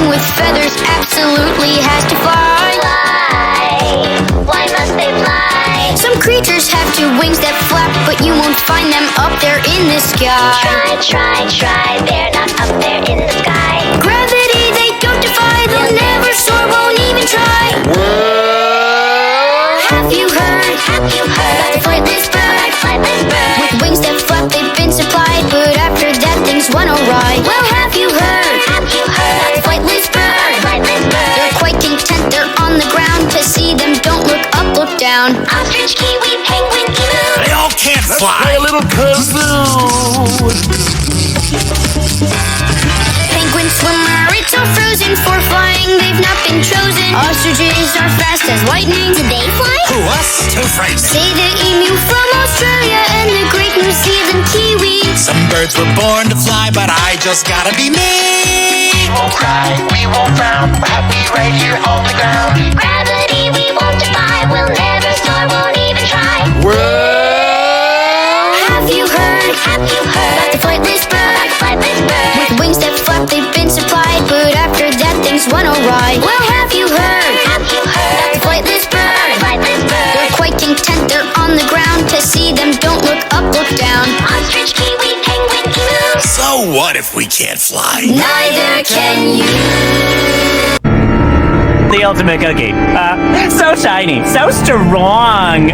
thing with feathers absolutely has to fly. Why must they fly? Some creatures have two wings that flap, but you won't find them up there in the sky. Try, they're not up there in the sky. Gravity they don't defy, they'll never soar, won't even try. Have you heard? About the flightless bird? With wings that flap they've been supplied, but after that things went awry. Well, have you heard? About the flightless bird? They're quite content, they're on the ground. To see them, don't look up, look down. Ostrich, kiwi, penguin, emu. They all can't Let's fly. play a little kazoo. Penguin swimmer, it's all frozen for flying, they've not been chosen. Ostriches are fast as lightning. Do they fly? Who, us? Too frightening. Say the emu from Australia and the great New Zealand kiwi. Some birds were born to fly, but I just gotta be me. We won't cry, we won't frown. We're happy right here on the ground. Gravity we won't defy. We'll never soar, won't even try. Have you heard? About the flightless bird? With wings that flap they've been supplied, but after that things went awry. Well, have you heard? About the flightless bird? They're quite content, they're on the ground. To see them, don't look up, look down. Ostrich, kiwi, penguin, emu. So what if we can't fly? Neither can you. The ultimate cookie. So shiny, so strong.